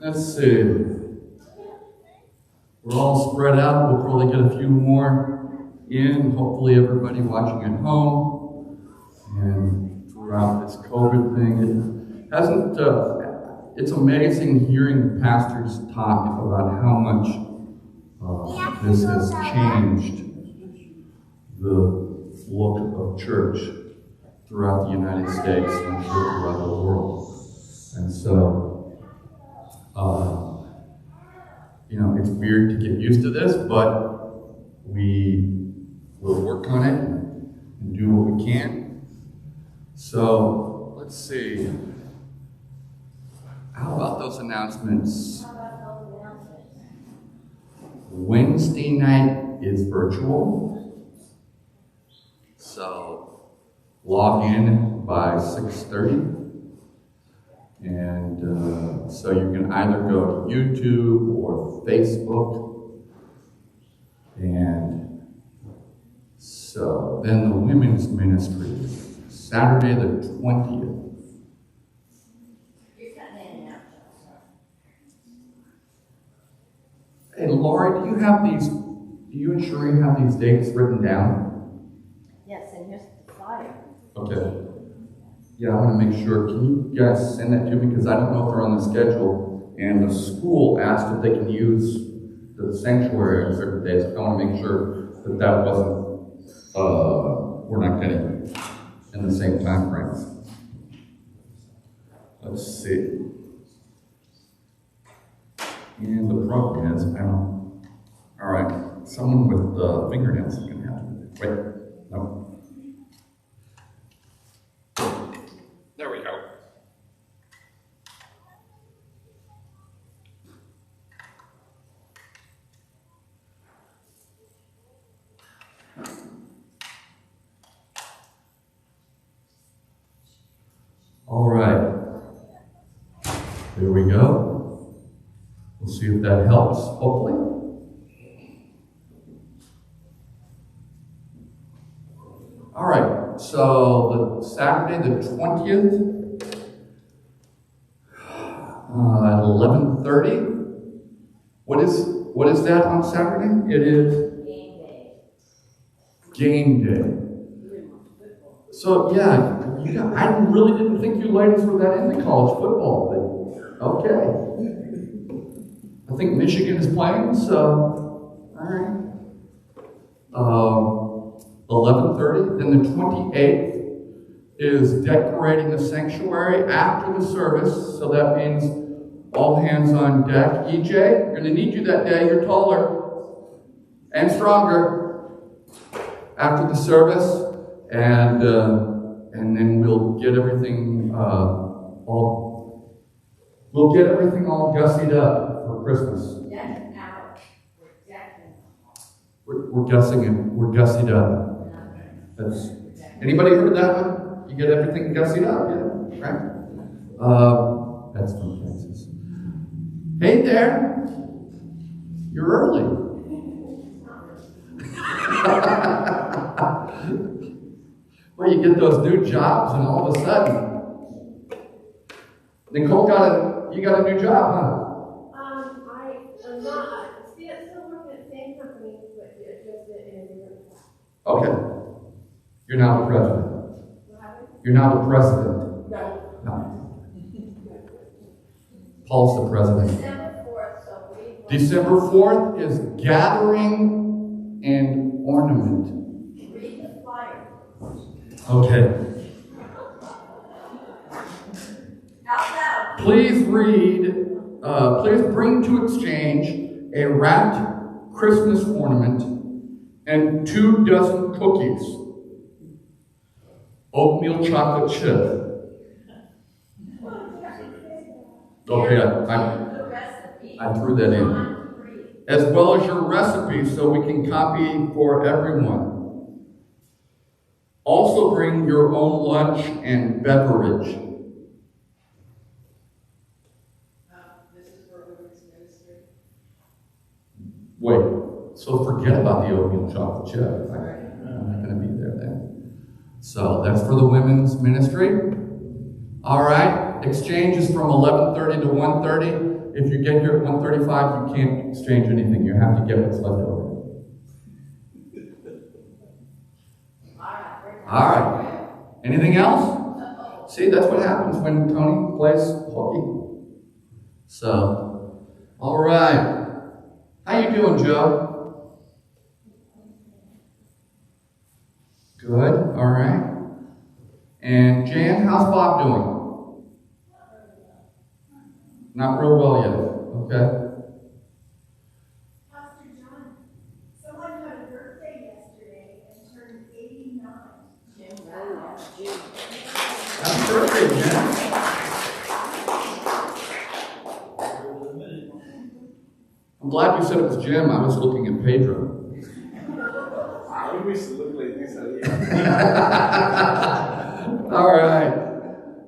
Let's see. We're all spread out. We'll probably get a few more in. Hopefully everybody watching at home. And throughout this COVID thing, it hasn't, it's amazing hearing pastors talk about how much this has changed the look of church throughout the United States and I'm sure throughout the world. And so, it's weird to get used to this, but we will work on it and do what we can. So, let's see. How about those announcements? Wednesday night is virtual. So, log in by 6:30. And so you can either go to YouTube or Facebook. And so then the women's ministry, Saturday the 20th. Hey, Laura, do you and Sheree have these dates written down? Yes, and here's the flyer. Okay. Yeah, I want to make sure. Can you guys send that to me? Because I don't know if they're on the schedule. And the school asked if they can use the sanctuary on certain days. I want to make sure that wasn't, we're not getting in the same time frames. Let's see. And the problem is, all right, someone with fingernails is going to have to, wait, no. There we go. All right. There we go. We'll see if that helps, hopefully. All right. So the Saturday the 20th at 11:30. What is that on Saturday? It is game day. So yeah, I really didn't think you ladies were that into college football, but okay. I think Michigan is playing, so all right. 11:30. Then the 28th is decorating the sanctuary after the service. So that means all hands on deck. EJ, we're going to need you that day. You're taller and stronger after the service, and then we'll get everything all gussied up for Christmas. We're gussing it. We're gussied up. Anybody heard that one? You get everything gussied up, yeah, right? That's from Texas. Hey there, you're early. Well, you get those new jobs, and all of a sudden, Nicole you got a new job, huh? I am not. Still working at the same company, but just in a different class. Okay. You're now the president. You're now the president. No. Paul's the president. December 4th is gathering and ornament. Read the flyer. Okay. Out loud. Please bring to exchange a wrapped Christmas ornament and 2 dozen cookies. Oatmeal chocolate chip. Okay, I threw that in. As well as your recipe so we can copy for everyone. Also bring your own lunch and beverage. This is for women's ministry. Wait, so forget about the oatmeal chocolate chip. I'm not going to be there then. So that's for the women's ministry. All right, exchange is from 11:30 to 1:30. If you get here at 1:35, you can't exchange anything. You have to get what's left over. All right. Anything else? See, that's what happens when Tony plays hooky. So, all right. How you doing, Joe? Good. All right. And Jan, how's Bob doing? Not real well yet. Okay. Pastor John, someone had a birthday yesterday and turned 89. Happy birthday, Jan. I'm glad you said it was Jim. I was looking at Pedro. I wish to look like this. All right.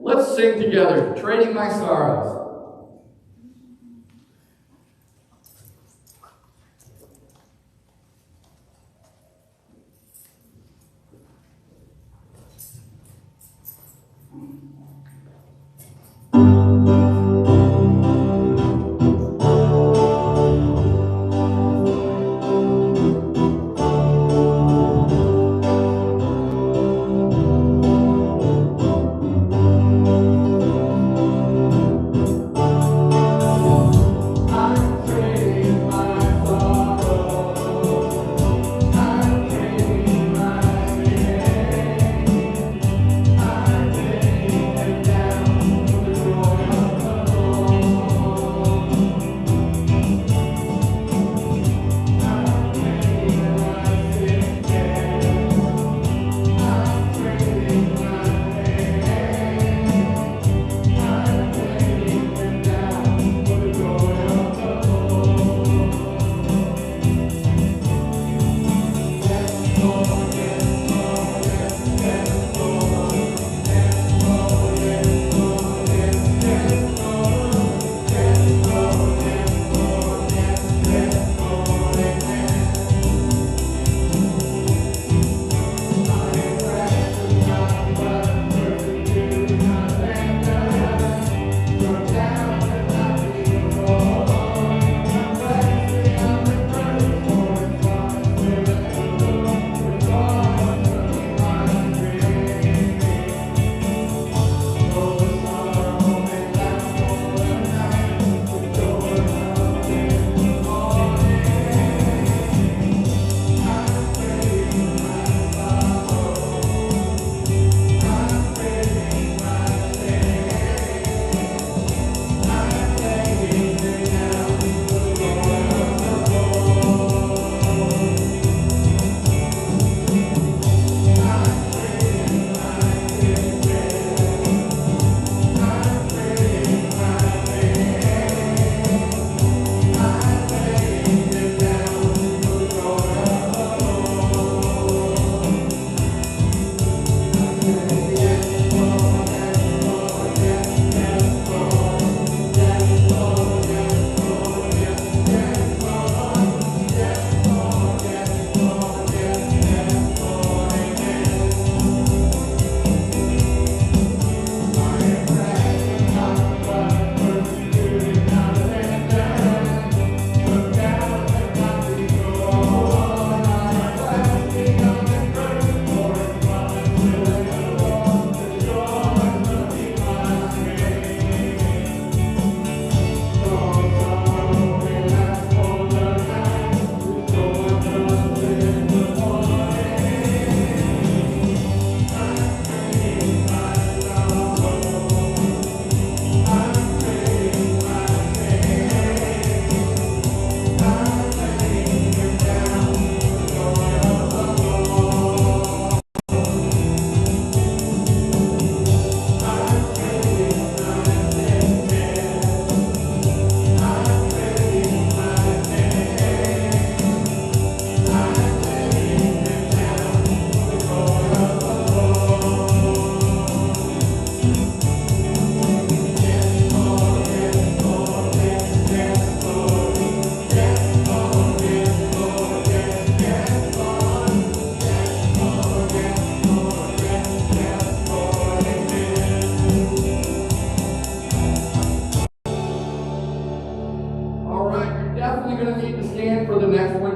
Let's sing together. Trading My Sorrows.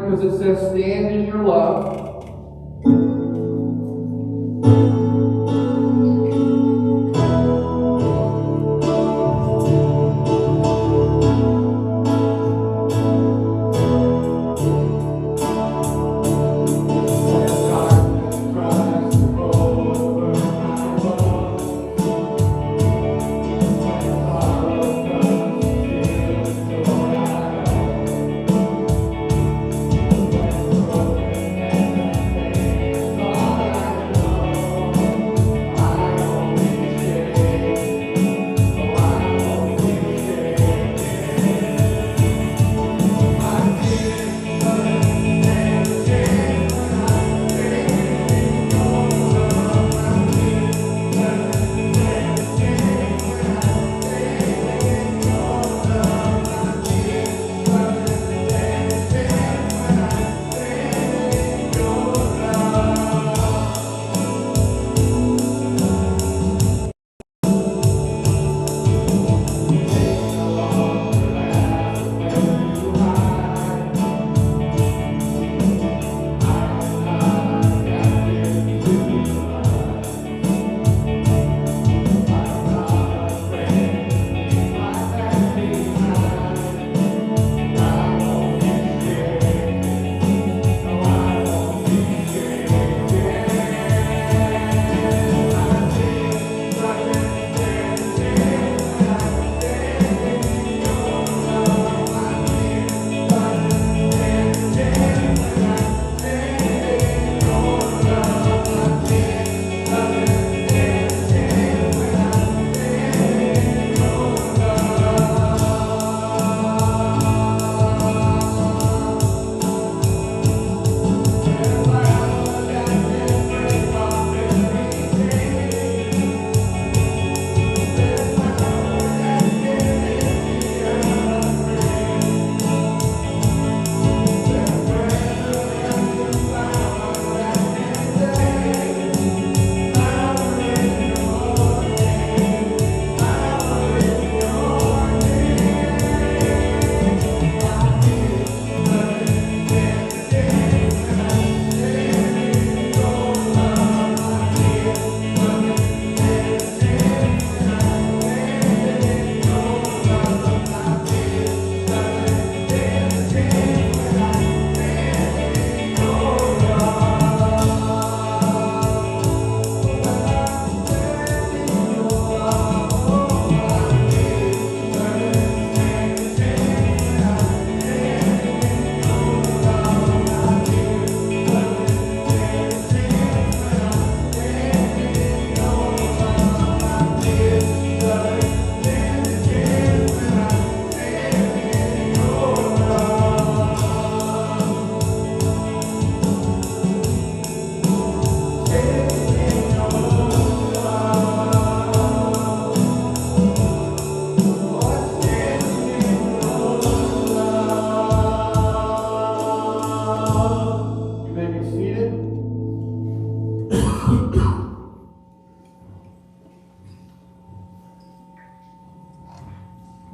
because it says stand in your love.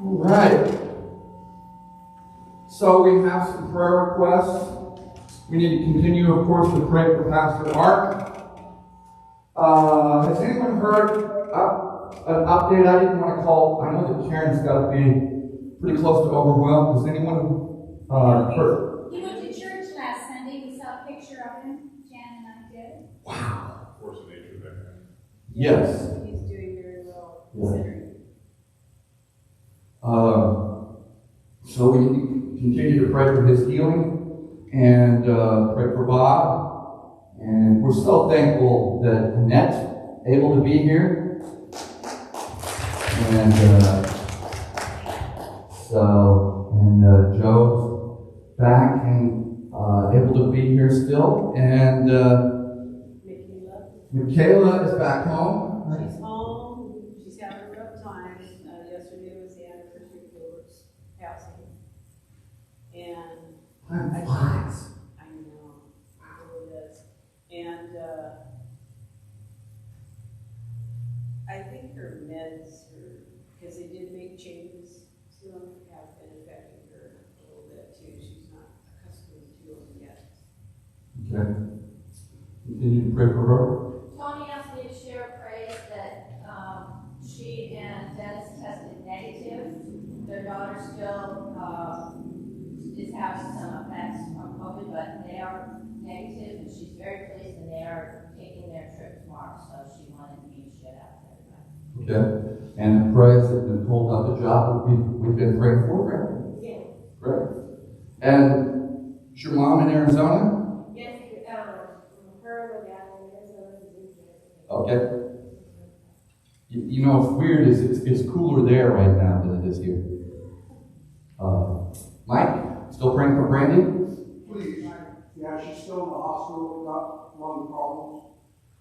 Right. So we have some prayer requests. We need to continue, of course, to pray for Pastor Mark. Has anyone heard an update? I didn't want to call. I know that Karen's got to be pretty close to overwhelmed. Has anyone heard? He went to church last Sunday. We saw a picture of him. Jan and I did. Wow. Force of nature there. Yes. He's doing very well, Yeah. considering. So we need to continue to pray for his healing and pray for Bob. And we're so thankful that Annette's able to be here. And Joe's back and able to be here still. And Michaela is back home. She's home. She's having a rough time. Yesterday was the anniversary of Gilbert's passing. And Time flies. I know, it really is. And I think her meds, because they did make changes to them, have been affecting her a little bit too. She's not accustomed to them. you pray for her? Tony asked me to share praise that she and Dennis tested negative. Their daughter still is having some effects from COVID, but they are negative, and she's very pleased, and they are taking their trip tomorrow, so she wanted me to share that with everybody. Okay. And the praise that Nicole got the job we've been praying for, right? Yeah. Great. And is your mom in Arizona? Yes, her and my dad in Arizona is in Kansas. Okay. You know, it's weird. It's cooler there right now than it is here. Mike, still praying for Brandy? Please. Yeah, she's still in the hospital, got lung problems.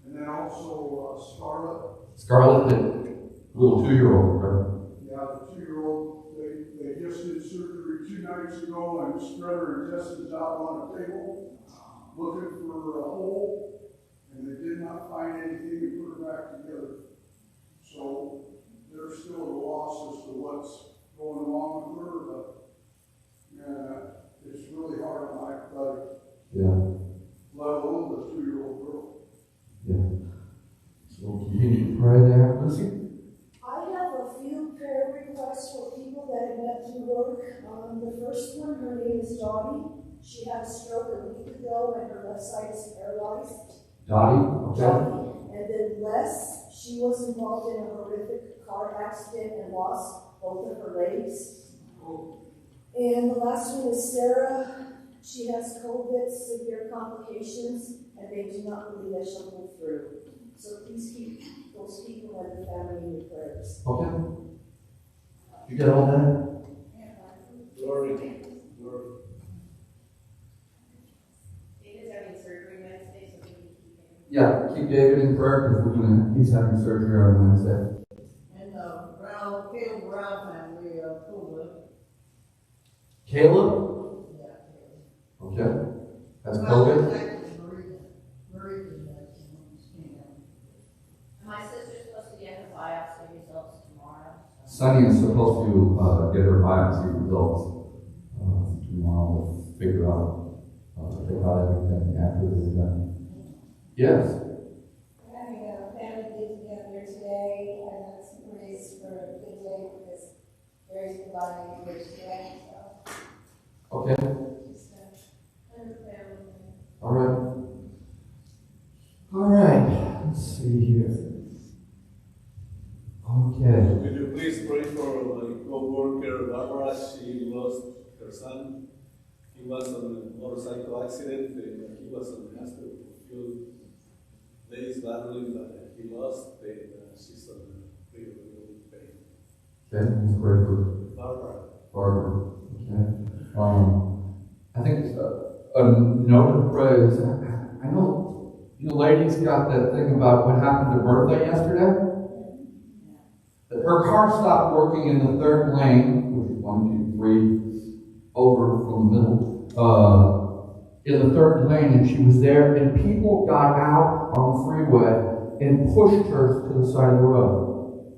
And then also Scarlett. Scarlett, the little 2-year-old, right? Yeah, the 2-year-old, they just did surgery 2 nights ago and spread her intestines out on a table, looking for a hole, and they did not find anything and put her back together. So they're still at a loss as to what's going on with her, but it's really hard on my brother, Yeah. let alone the 2-year-old girl. Yeah. So we'll continue to pray there. Lucy? I have a few prayer requests for people that have met through work. The first one, her name is Dottie. She had a stroke a week ago and her left side is paralyzed. Dottie? Okay. Dottie. And then Les, she was involved in a horrific car accident and lost both of her legs. And the last one is Sarah. She has COVID, severe complications, and they do not believe that she'll pull through. So please keep those people and the family in your prayers. Okay. You get all that? Glory. David's having surgery Wednesday, so we can keep him. Yeah, keep David in prayer because he's having surgery on Wednesday. And Caleb Brown family, Cooler. Caleb? Yeah, Okay. That's Caleb. COVID? My sister's supposed to get her biopsy results tomorrow. So. Sunny is supposed to get her biopsy results tomorrow to figure out everything after this is done. Yes. We're having a family get together today, and that's praise for a good day because Mary's providing for today. So Okay. just her family. All right. All right. Let's see here. Okay. Will you please pray for my co-worker Barbara? She lost her son. He was on a motorcycle accident. He was in the hospital for a few days battling, but he lost. She's on a pretty good pain. Okay. Let's pray for Barbara. Barbara. Okay. I think it's a note of praise. I know you ladies got that thing about what happened to Bertha yesterday. That her car stopped working in the third lane, which is 1, 2, 3, over from the middle, in the third lane, and she was there, and people got out on the freeway and pushed her to the side of the road.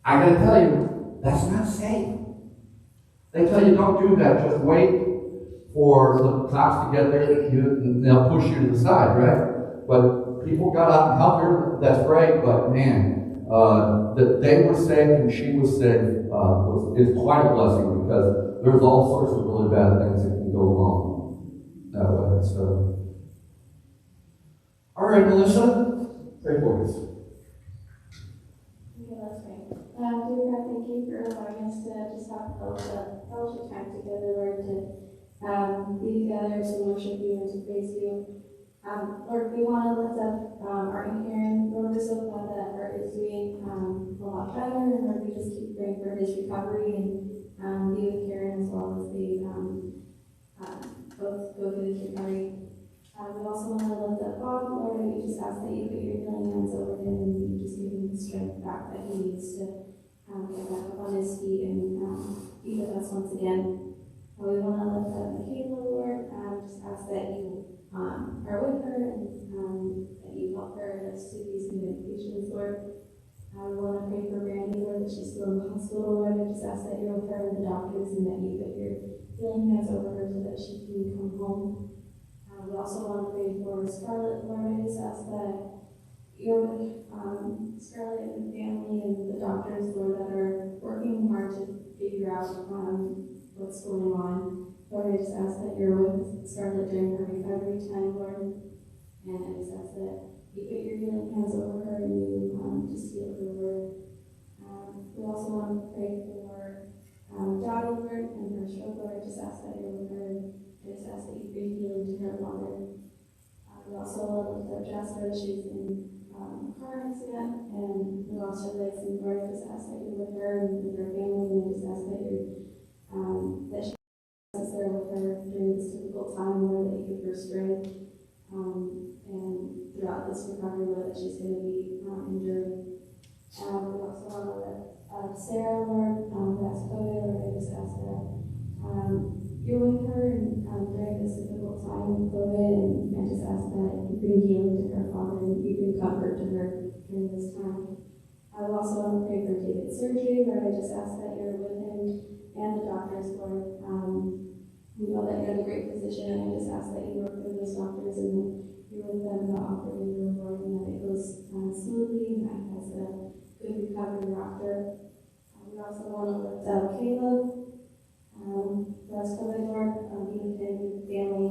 I gotta tell you, that's not safe. They tell you don't do that, just wait for the cops to get there, and they'll push you to the side, right? But people got out and helped her, that's great, but man, that they were safe and she was safe is quite a blessing because there's all sorts of really bad things that can go wrong that way. So, all right, Melissa, pray for us. Okay, let's pray. Dear God, thank you for allowing us to just have fellowship time together, Lord, to be together to worship you and to praise you. Lord, we want to lift up our Aunt Karen. Lord, we're so glad that Art is doing a lot better, and Lord, we just keep praying for his recovery and be with Karen as well as they both go through this recovery. We also want to lift up Bob, Lord, and we just ask that you put your healing hands over him and you just give him the strength back that he needs to get back up on his feet and be with us once again. We want to lift up Michaela, Lord, just ask that you are with her and that you help her to these medications, Lord. We want to pray for Brandy, Lord, that she's still in the hospital, Lord. I just ask that you're with her and the doctors and that you put your healing hands over her so that she can come home. We also want to pray for Scarlett. Lord, I just ask that you're with Scarlett and the family and the doctors, Lord, that are working hard to figure out what's going on. Lord, I just ask that you're with Scarlett during her recovery time, Lord. And I just ask that you put your healing hands over her and you just heal her, Lord. We also want to pray for Dottie, Lord, and her stroke, Lord. I just ask that you're with her. I just ask that you bring healing to her, Lord. We also lift up Jasper. She's in a car accident and lost her legs, and Lord, I just ask that you're with her and with her family, and I just ask that she is there with her during this difficult time, Lord, that you give her strength, and throughout this recovery, Lord, that she's going to be enduring. We also want to lift Sarah, Lord, who has COVID, Lord, I just ask that you're with her and during this difficult time with COVID, and I just ask that you bring healing to her, Father, and you bring comfort to her during this time. I also want to pray for David's surgery, Lord. I just ask that you're with him and the doctors, Lord. We know that you're in a great position, and I just ask that you work with those doctors and that you're with them in the operating room, Lord, and that it goes smoothly and that he has a good recovery after. We also want to lift up Caleb. Bless COVID, Lord, be with him, be with the family.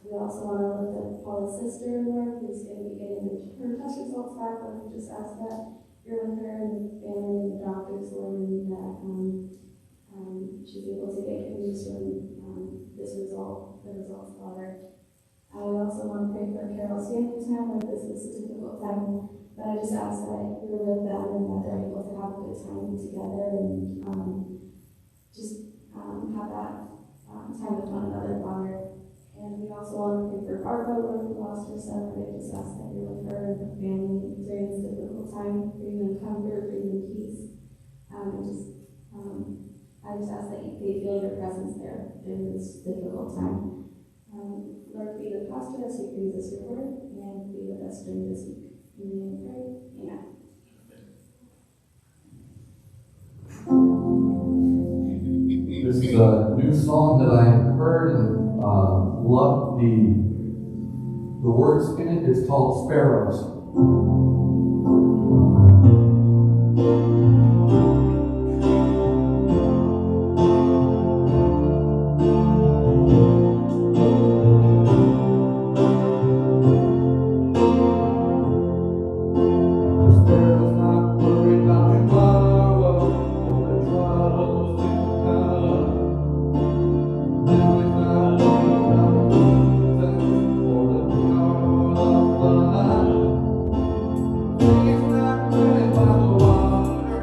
We also want to lift up Paula's sister, Lord, who's going to be getting her test results back. Lord, we just ask that you're with her and the family and the doctors, Lord, and that she's able to get good news from the results, Father. I also want to pray for Carol's family time, Lord. This is a difficult time, but I just ask that you're with them and that they're able to have a good time together and just have that time with one another, Father. And we also want to pray for Barbara, Lord, who lost her son. I just ask that you're with her and her family during this difficult time, bring them comfort, bring them peace. I just ask that you feel your presence there during this difficult time. Lord, be the pastor as he brings us your word, and be with us during this week. In the name we pray. Amen. This is a new song that I heard and loved the words in it. It's called Sparrows. He's not running by the water.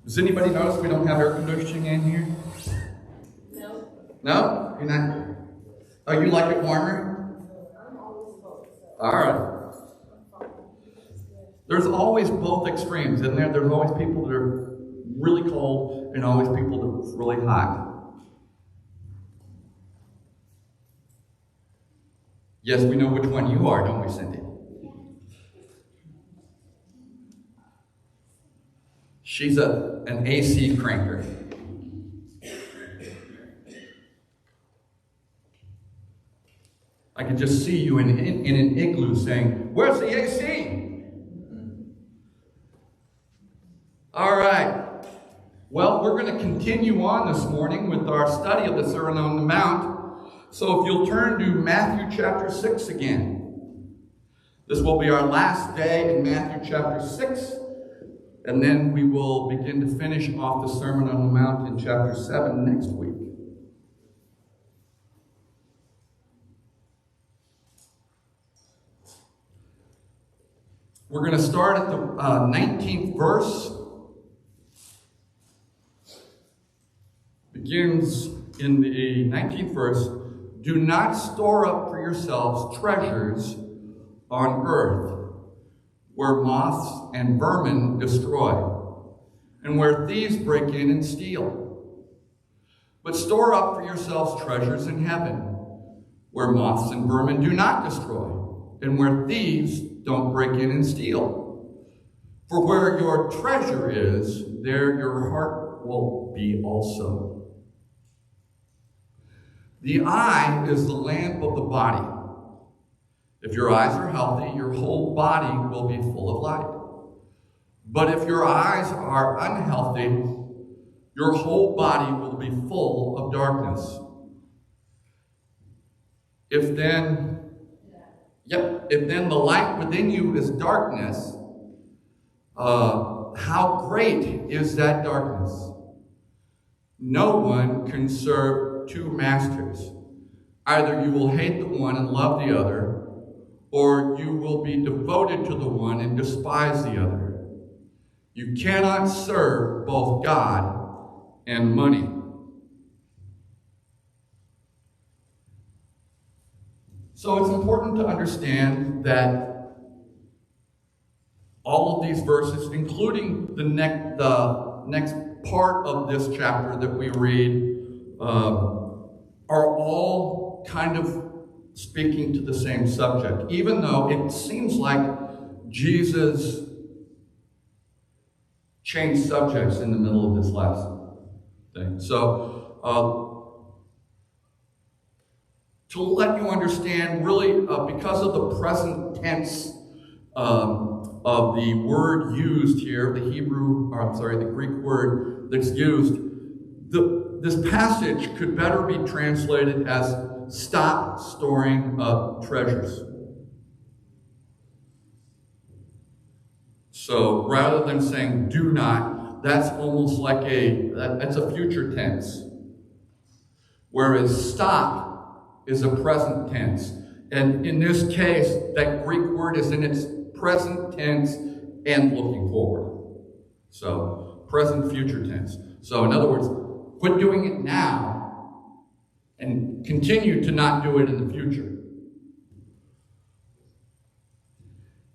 Does anybody notice we don't have air conditioning in here? No. No? You're not? Oh, you like it warmer? I'm always both. All right. There's always both extremes, isn't there? There's always people that are really cold and always people that are really hot. Yes, we know which one you are, don't we, Cindy? She's an AC cranker. I can just see you in an igloo saying, "Where's the AC?" All right. Well, we're going to continue on this morning with our study of the Sermon on the Mount. So if you'll turn to Matthew chapter 6 again. This will be our last day in Matthew chapter 6. And then we will begin to finish off the Sermon on the Mount in chapter 7 next week. We're going to start at the 19th verse. Begins in the 19th verse. Do not store up for yourselves treasures on earth, where moths and vermin destroy, and where thieves break in and steal. But store up for yourselves treasures in heaven, where moths and vermin do not destroy, and where thieves don't break in and steal. For where your treasure is, there your heart will be also. The eye is the lamp of the body. If your eyes are healthy, your whole body will be full of light. But if your eyes are unhealthy, your whole body will be full of darkness. If then the light within you is darkness, how great is that darkness? No one can serve two masters. Either you will hate the one and love the other, or you will be devoted to the one and despise the other. You cannot serve both God and money. So it's important to understand that all of these verses, including the next part of this chapter that we read, are all kind of speaking to the same subject, even though it seems like Jesus changed subjects in the middle of this last thing. So, to let you understand, really, because of the present tense of the word used here, the Greek word that's used, this passage could better be translated as stop storing up treasures. So rather than saying do not, that's almost like that's a future tense. Whereas stop is a present tense. And in this case, that Greek word is in its present tense and looking forward. So present, future tense. So in other words, quit doing it now and continue to not do it in the future.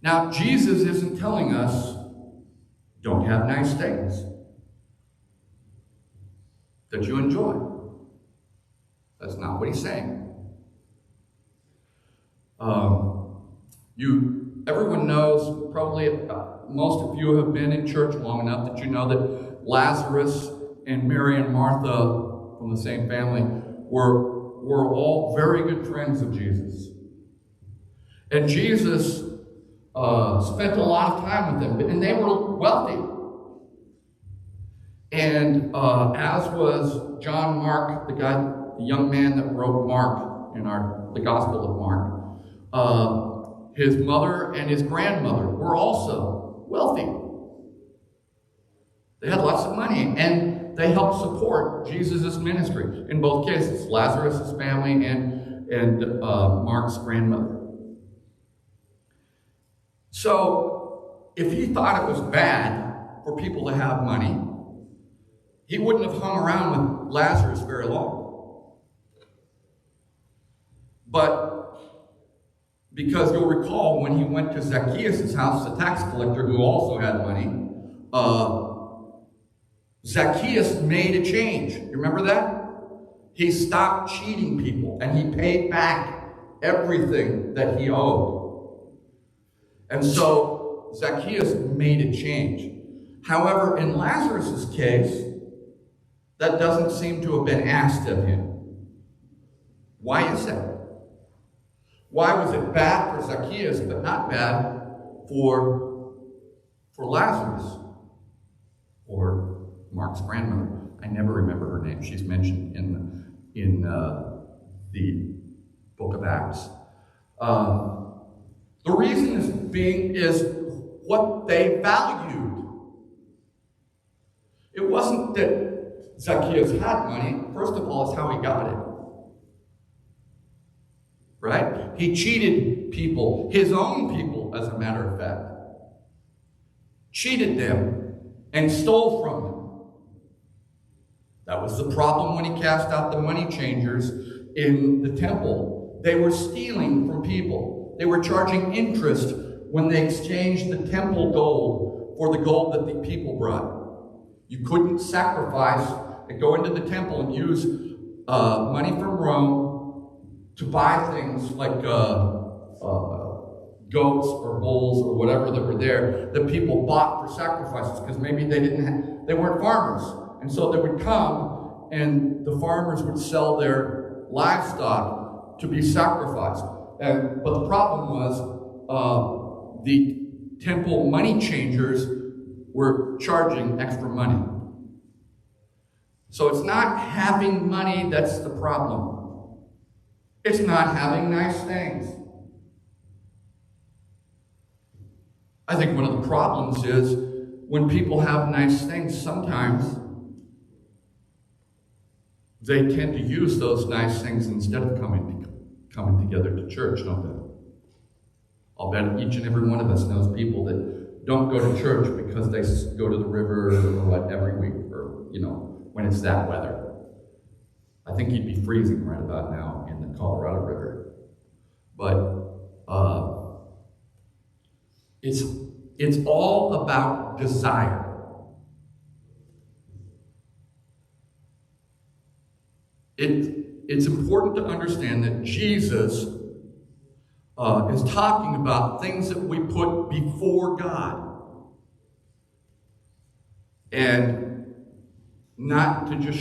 Now, Jesus isn't telling us, don't have nice things that you enjoy. That's not what he's saying. Everyone knows, probably most of you have been in church long enough that you know that Lazarus and Mary and Martha from the same family were all very good friends of Jesus. And Jesus spent a lot of time with them, and they were wealthy. And as was John Mark, the young man that wrote Mark in the Gospel of Mark, his mother and his grandmother were also wealthy. They had lots of money, and they helped support Jesus' ministry in both cases, Lazarus' family and Mark's grandmother. So, if he thought it was bad for people to have money, he wouldn't have hung around with Lazarus very long. But because you'll recall when he went to Zacchaeus' house, the tax collector who also had money, Zacchaeus made a change. You remember that? He stopped cheating people and he paid back everything that he owed. And so Zacchaeus made a change. However, in Lazarus' case, that doesn't seem to have been asked of him. Why is that? Why was it bad for Zacchaeus, but not bad for Lazarus? Or Mark's grandmother. I never remember her name. She's mentioned in the book of Acts. The reason is what they valued. It wasn't that Zacchaeus had money. First of all, it's how he got it. Right? He cheated people, his own people, as a matter of fact. Cheated them and stole from them. That was the problem when he cast out the money changers in the temple. They were stealing from people. They were charging interest when they exchanged the temple gold for the gold that the people brought. You couldn't sacrifice and go into the temple and use money from Rome to buy things like goats or bulls or whatever that were there that people bought for sacrifices because maybe they weren't farmers. And so they would come and the farmers would sell their livestock to be sacrificed. But the problem was the temple money changers were charging extra money. So it's not having money that's the problem. It's not having nice things. I think one of the problems is when people have nice things, sometimes they tend to use those nice things instead of coming together to church, don't they? I'll bet each and every one of us knows people that don't go to church because they go to the river or what every week, or when it's that weather. I think you'd be freezing right about now in the Colorado River. But it's all about desire. It's important to understand that Jesus is talking about things that we put before God. And not to just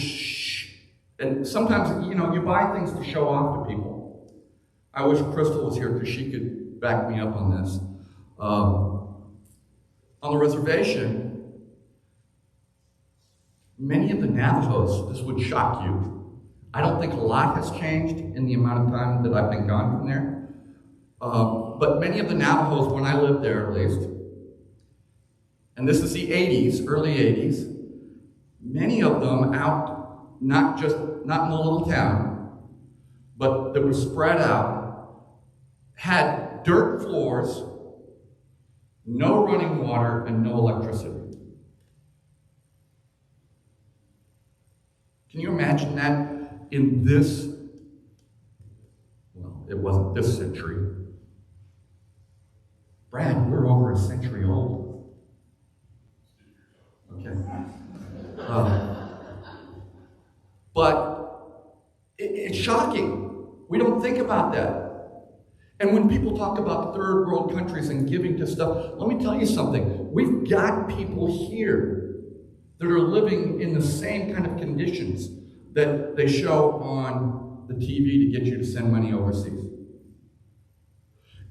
and sometimes, you buy things to show off to people. I wish Crystal was here because she could back me up on this. On the reservation, many of the Navajos, this would shock you. I don't think a lot has changed in the amount of time that I've been gone from there. But many of the Navajos, when I lived there at least, and this is the 80s, early 80s, many of them out, not in a little town, but that were spread out, had dirt floors, no running water, and no electricity. Can you imagine that in this, well, it wasn't this century. Brad, we're over a century old. Okay. But it's shocking. We don't think about that. And when people talk about third world countries and giving to stuff, let me tell you something. We've got people here that are living in the same kind of conditions that they show on the TV to get you to send money overseas.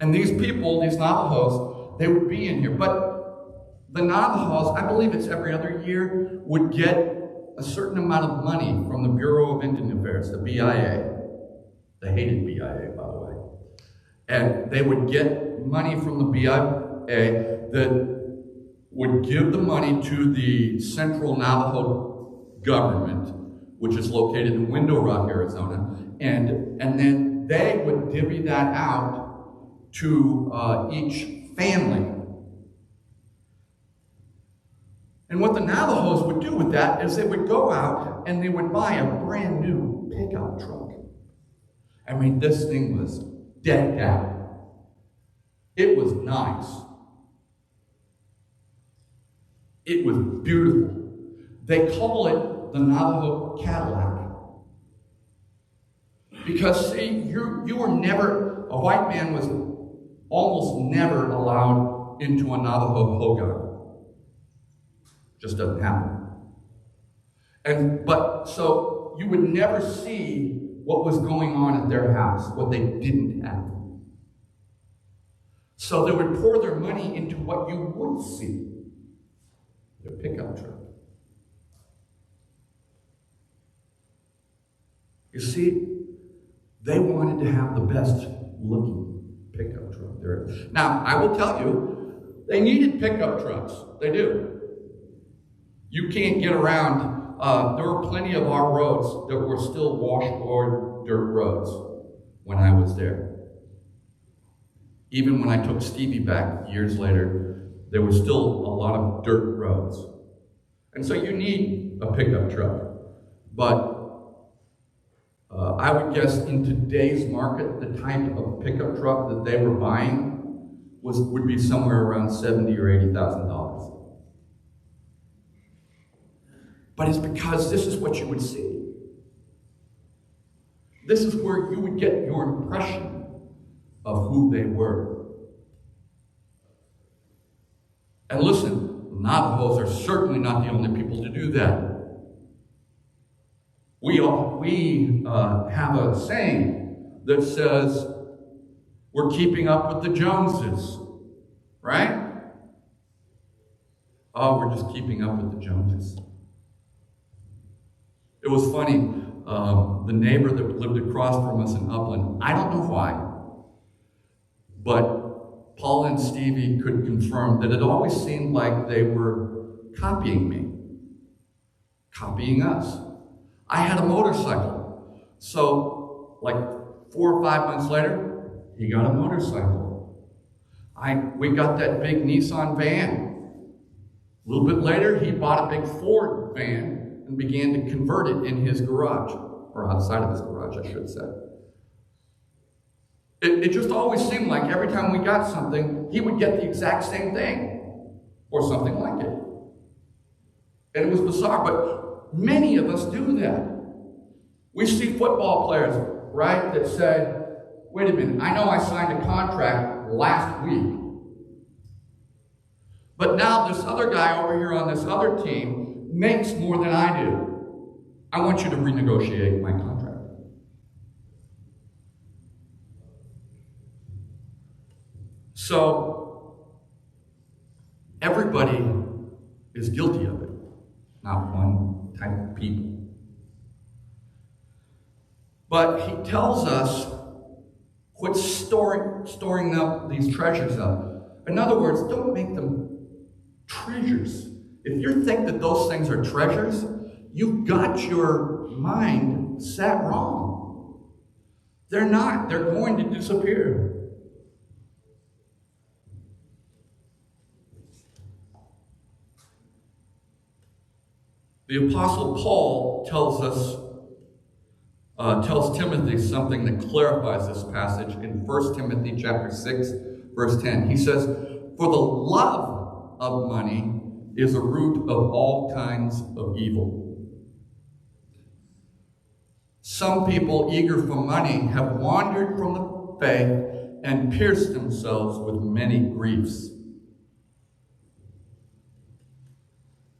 And these people, these Navajos, they would be in here. But the Navajos, I believe it's every other year, would get a certain amount of money from the Bureau of Indian Affairs, the BIA. They hated BIA, by the way. And they would get money from the BIA that would give the money to the Central Navajo government, which is located in Window Rock, Arizona. And then they would divvy that out to each family. And what the Navajos would do with that is they would go out and they would buy a brand new pickup truck. I mean, this thing was decked out. It was nice. It was beautiful. They call it the Navajo Cadillac. Because, see, you were never, a white man was almost never allowed into a Navajo hogan. Just doesn't happen. So you would never see what was going on at their house, what they didn't have. So they would pour their money into what you would see, their pickup truck. You see, they wanted to have the best looking pickup truck there is. Now, I will tell you, they needed pickup trucks. They do. You can't get around. There were plenty of our roads that were still washboard dirt roads when I was there. Even when I took Stevie back years later, there was still a lot of dirt roads. And so you need a pickup truck. But I would guess in today's market, the type of pickup truck that they were buying would be somewhere around $70,000 or $80,000. But it's because this is what you would see. This is where you would get your impression of who they were. And listen, Navajos are certainly not the only people to do that. We have a saying that says, we're keeping up with the Joneses, right? Oh, we're just keeping up with the Joneses. It was funny, the neighbor that lived across from us in Upland, I don't know why, but Paul and Stevie could confirm that it always seemed like they were copying me, copying us. I had a motorcycle. So, like 4 or 5 months later, he got a motorcycle. We got that big Nissan van. A little bit later, he bought a big Ford van and began to convert it in his garage, or outside of his garage, I should say. It just always seemed like every time we got something, he would get the exact same thing, or something like it. And it was bizarre, but many of us do that. We see football players, right, that say, wait a minute, I know I signed a contract last week, but now this other guy over here on this other team makes more than I do. I want you to renegotiate my contract. So, everybody is guilty of it, not one type of people. But he tells us, quit storing up these treasures up. In other words, don't make them treasures. If you think that those things are treasures, you've got your mind set wrong. They're not. They're going to disappear. The Apostle Paul tells Timothy something that clarifies this passage in 1 Timothy chapter 6, verse 10. He says, "For the love of money is a root of all kinds of evil." Some people eager for money have wandered from the faith and pierced themselves with many griefs.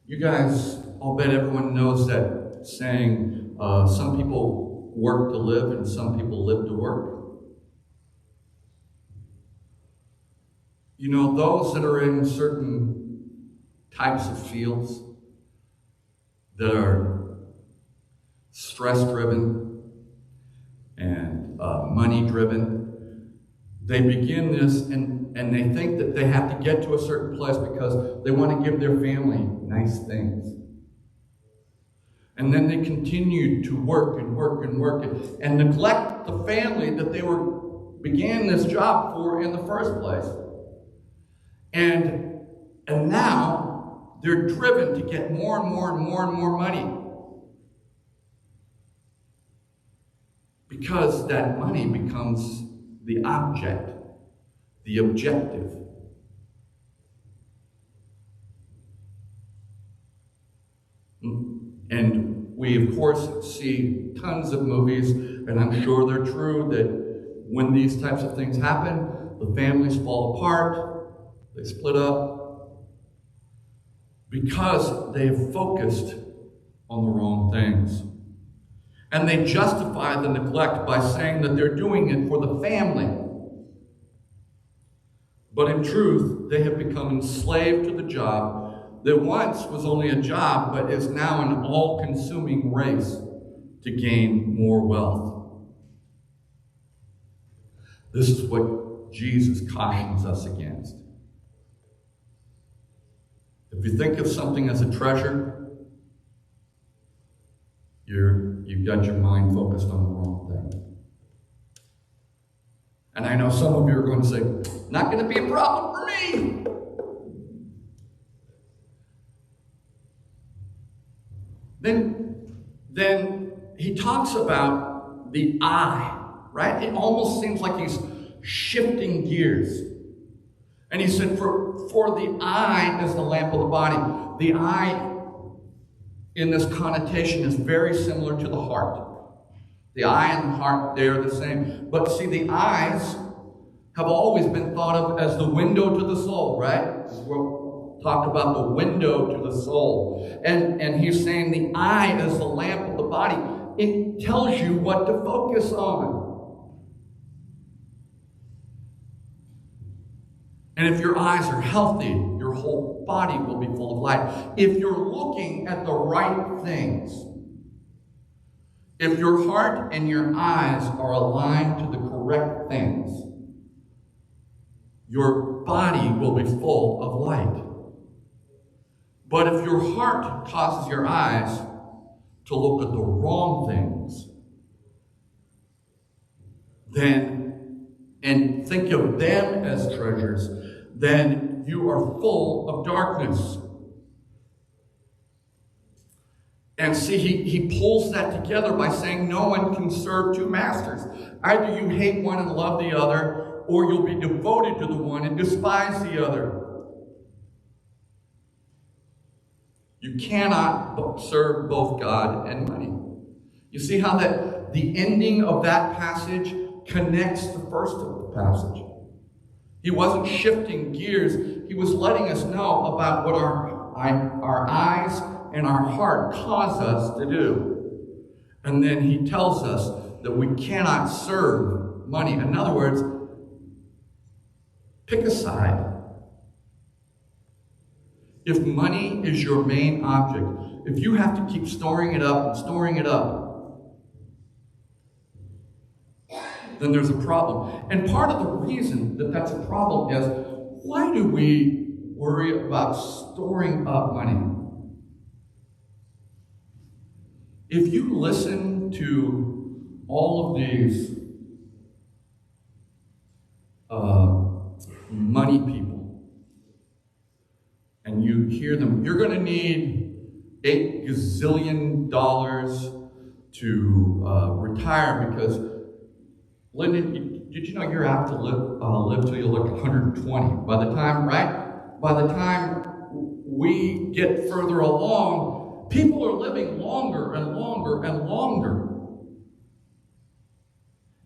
You guys, I'll bet everyone knows that saying, some people work to live and some people live to work. You know, those that are in certain types of fields that are stress-driven and money-driven, they begin this and they think that they have to get to a certain place because they want to give their family nice things. And then they continue to work and work and work and neglect the family that they began this job for in the first place. And now they're driven to get more and more and more and more money. Because that money becomes the object, the objective. And we, of course, see tons of movies, and I'm sure they're true, that when these types of things happen, the families fall apart, they split up, because they've focused on the wrong things. And they justify the neglect by saying that they're doing it for the family. But in truth, they have become enslaved to the job that once was only a job, but is now an all-consuming race to gain more wealth. This is what Jesus cautions us against. If you think of something as a treasure, you've got your mind focused on the wrong thing. And I know some of you are going to say, not going to be a problem for me. Then he talks about the eye, right? It almost seems like he's shifting gears. And he said, for the eye is the lamp of the body. The eye in this connotation is very similar to the heart. The eye and the heart, they are the same. But see, the eyes have always been thought of as the window to the soul, right? We'll talk about the window to the soul. And he's saying the eye is the lamp of the body. It tells you what to focus on. And if your eyes are healthy, your whole body will be full of light. If you're looking at the right things, if your heart and your eyes are aligned to the correct things, your body will be full of light. But if your heart causes your eyes to look at the wrong things, then, and think of them as treasures, then you are full of darkness. And see, he pulls that together by saying no one can serve two masters. Either you hate one and love the other, or you'll be devoted to the one and despise the other. You cannot serve both God and money. You see how that the ending of that passage connects the first of the passage. He wasn't shifting gears. He was letting us know about what our eyes and our heart cause us to do. And then he tells us that we cannot serve money. In other words, pick a side. If money is your main object, if you have to keep storing it up and storing it up, then there's a problem. And part of the reason that that's a problem is, why do we worry about storing up money? If you listen to all of these money people, and you hear them, you're going to need $8 gazillion to retire because, Lyndon, did you know you're apt to live till you're like 120? By the time we get further along, people are living longer and longer and longer.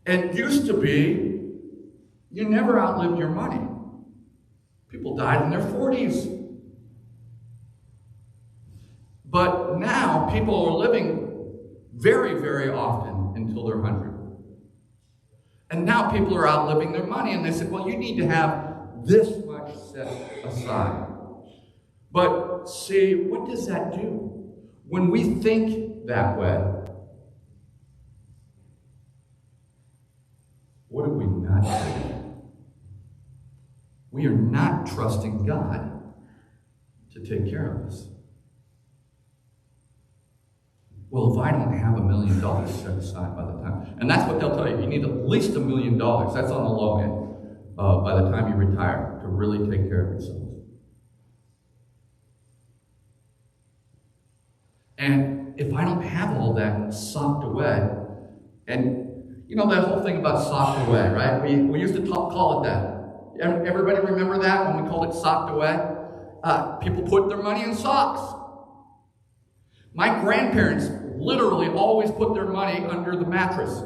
And it used to be, you never outlived your money. People died in their 40s. But now people are living very, very often until they're 100. And now people are outliving their money, and they said, well, you need to have this much set aside. But see, what does that do? When we think that way, what are we not doing? We are not trusting God to take care of us. Well, if I don't have $1 million set aside by the time, and that's what they'll tell you, you need at least $1 million, that's on the low end, by the time you retire, to really take care of yourself. And if I don't have all that socked away, and you know that whole thing about socked away, right? We used to call it that. Everybody remember that when we called it socked away? People put their money in socks. My grandparents literally always put their money under the mattress.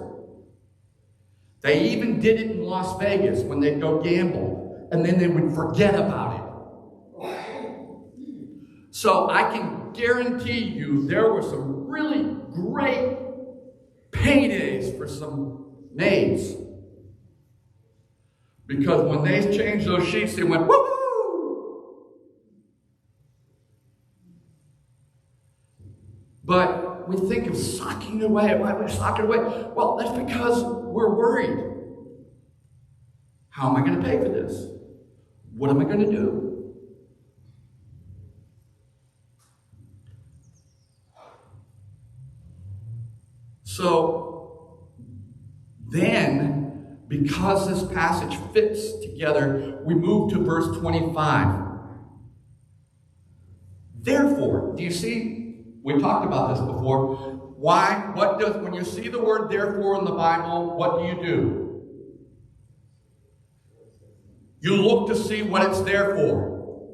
They even did it in Las Vegas when they'd go gamble, and then they would forget about it. So I can guarantee you there were some really great paydays for some maids. Because when they changed those sheets, they went, woohoo! But we think of socking away. Why would we sock it away? Well, that's because we're worried. How am I going to pay for this? What am I going to do? So then, because this passage fits together, we move to verse 25. Therefore, do you see? We talked about this before. Why? When you see the word therefore in the Bible, what do? You look to see what it's there for.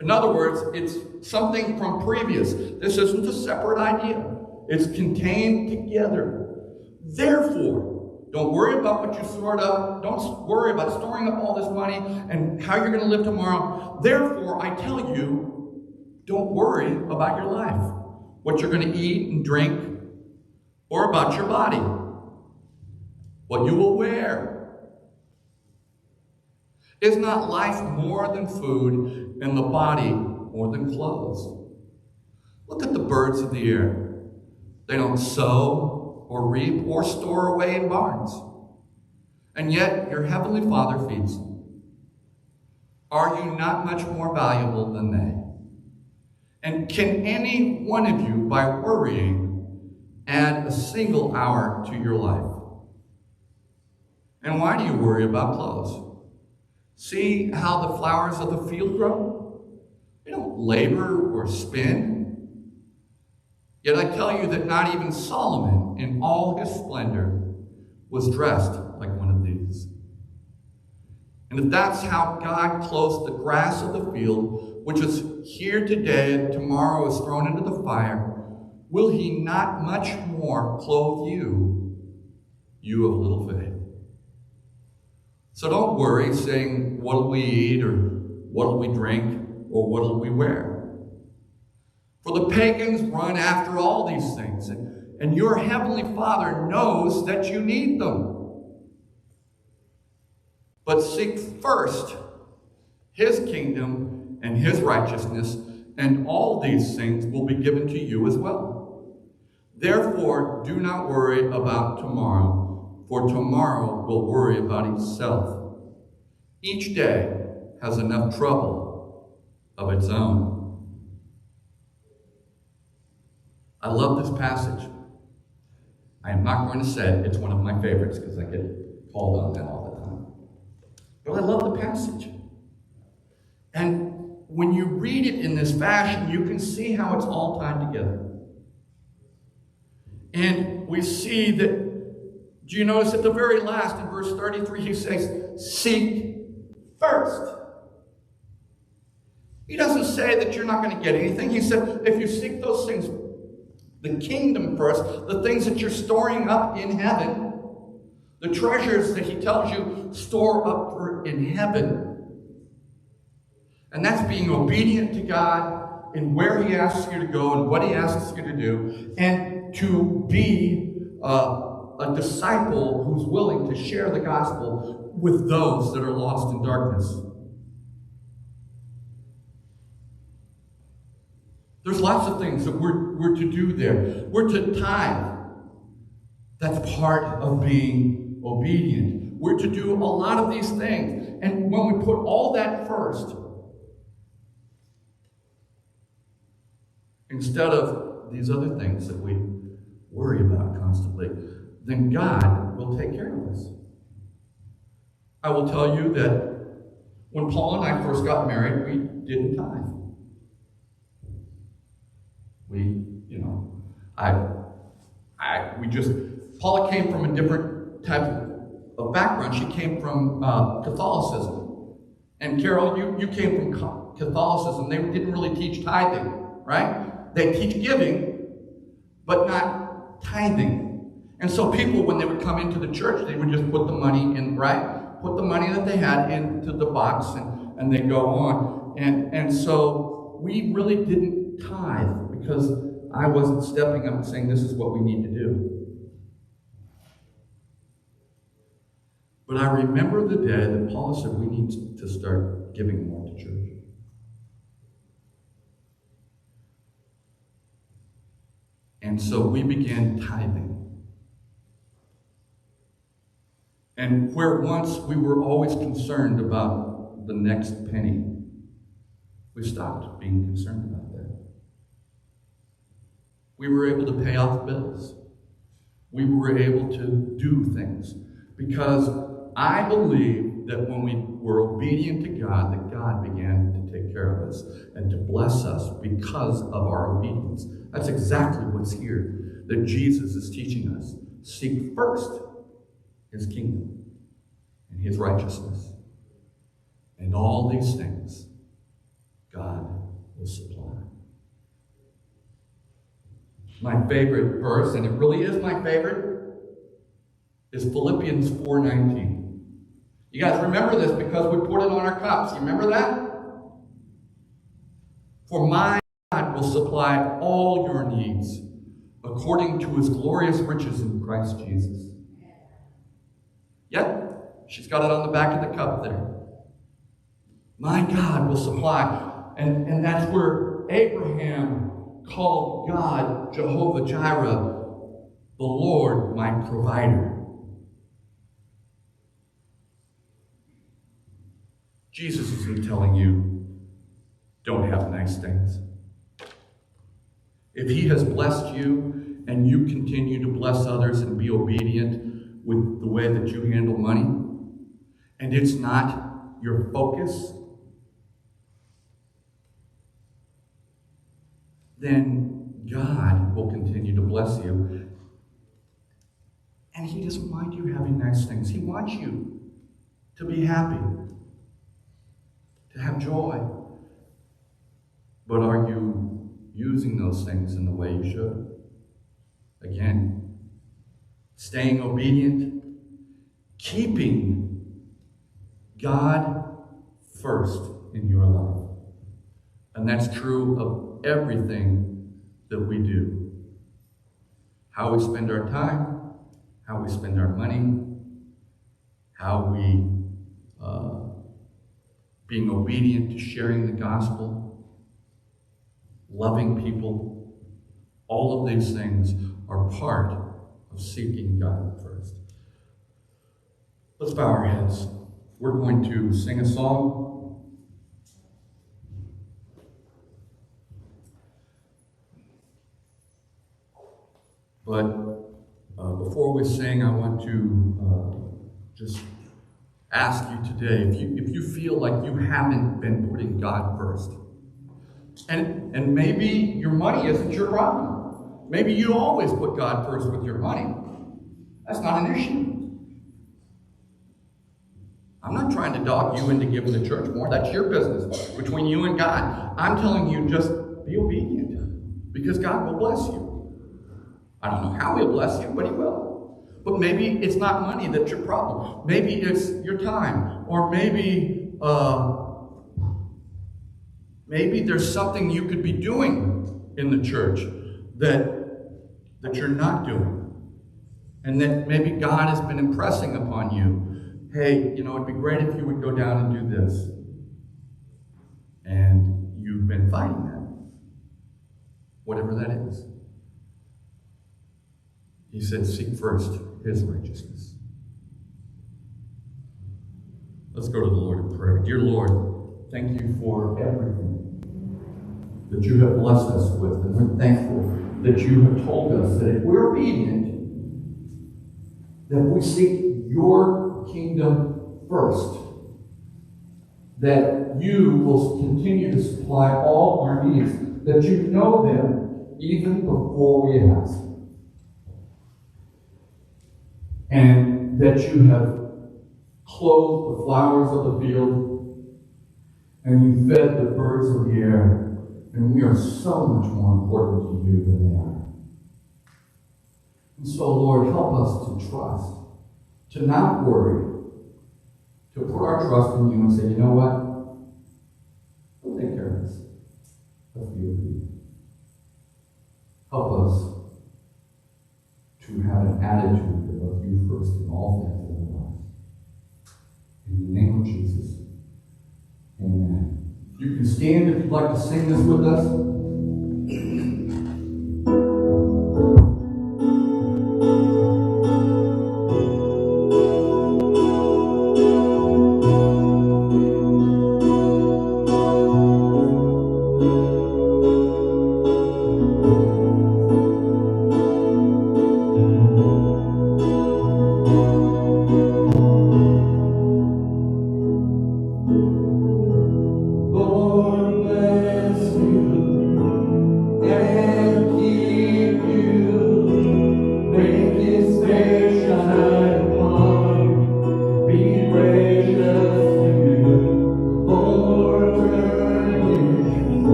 In other words, it's something from previous. This isn't a separate idea. It's contained together. Therefore, don't worry about what you stored up. Don't worry about storing up all this money and how you're going to live tomorrow. Therefore, I tell you, don't worry about your life, what you're going to eat and drink, or about your body, what you will wear. Is not life more than food, and the body more than clothes? Look at the birds of the air. They don't sow or reap or store away in barns, and yet your heavenly Father feeds them. Are you not much more valuable than they? And can any one of you, by worrying, add a single hour to your life? And why do you worry about clothes? See how the flowers of the field grow? They don't labor or spin. Yet I tell you that not even Solomon, in all his splendor, was dressed like one of these. And if that's how God clothes the grass of the field, which is here today and tomorrow is thrown into the fire, will he not much more clothe you, you of little faith? So don't worry, saying, what'll we eat, or what'll we drink, or what'll we wear? For the pagans run after all these things, and your heavenly Father knows that you need them. But seek first his kingdom and his righteousness, and all these things will be given to you as well. Therefore, do not worry about tomorrow, for tomorrow will worry about itself. Each day has enough trouble of its own. I love this passage. I am not going to say it's one of my favorites because I get called on that all the time. But I love the passage. And when you read it in this fashion, you can see how it's all tied together. And we see that. Do you notice at the very last, in verse 33, he says, seek first. He doesn't say that you're not going to get anything. He said, if you seek those things, the kingdom first, the things that you're storing up in heaven, the treasures that he tells you store up for in heaven. And that's being obedient to God in where he asks you to go and what he asks you to do, and to be a disciple who's willing to share the gospel with those that are lost in darkness. There's lots of things that we're to do there. We're to tithe. That's part of being obedient. We're to do a lot of these things. And when we put all that first, instead of these other things that we worry about constantly, then God will take care of us. I will tell you that when Paul and I first got married, we didn't tithe. Paula came from a different type of background. She came from Catholicism. And Carol, you came from Catholicism. They didn't really teach tithing, right? They teach giving, but not tithing. And so people, when they would come into the church, they would just put the money in, right? Put the money that they had into the box, and they go on. And so we really didn't tithe because I wasn't stepping up and saying, this is what we need to do. But I remember the day that Paula said we need to start giving more to church. And so we began tithing. And where once we were always concerned about the next penny, we stopped being concerned about that. We were able to pay off bills. We were able to do things because I believe that when we were obedient to God, that God began to take care of us and to bless us because of our obedience. That's exactly what's here that Jesus is teaching us. Seek first his kingdom and his righteousness, and all these things God will supply. My favorite verse, and it really is my favorite, is Philippians 4:19. You guys remember this because we put it on our cups. You remember that? For my God will supply all your needs according to his glorious riches in Christ Jesus. Yep, she's got it on the back of the cup there. My God will supply. And that's where Abraham called God Jehovah Jireh, the Lord my provider. Jesus isn't telling you, don't have nice things. If he has blessed you and you continue to bless others and be obedient with the way that you handle money, and it's not your focus, then God will continue to bless you. And he doesn't mind you having nice things. He wants you to be happy, to have joy. But are you using those things in the way you should? Again, staying obedient, keeping God first in your life. And that's true of everything that we do. How we spend our time, how we spend our money, how we being obedient to sharing the gospel, loving people. All of these things are part of seeking God first. Let's bow our heads. We're going to sing a song. But before we sing, I want to just ask you today, if you feel like you haven't been putting God first, and maybe your money isn't your problem. Maybe you always put God first with your money. That's not an issue. I'm not trying to dog you into giving the church more. That's your business between you and God. I'm telling you, just be obedient because God will bless you. I don't know how he'll bless you, but he will. But maybe it's not money that's your problem. Maybe it's your time. Or maybe there's something you could be doing in the church that you're not doing. And that maybe God has been impressing upon you. Hey, it'd be great if you would go down and do this. And you've been fighting that. Whatever that is. He said, seek first his righteousness. Let's go to the Lord in prayer. Dear Lord, thank you for everything that you have blessed us with. And we're thankful that you have told us that if we're obedient, that we seek your kingdom first, that you will continue to supply all our needs, that you know them even before we ask. And that you have clothed the flowers of the field, and you fed the birds of the air, and we are so much more important to you than they are. And so, Lord, help us to trust, to not worry, to put our trust in you and say, you know what? We'll take care of this. Let's be obedient. Help us to have an attitude of you first in all things in our lives. In the name of Jesus. Amen. You can stand if you'd like to sing this with us. Lord bless you.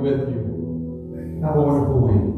with you. Have a wonderful week.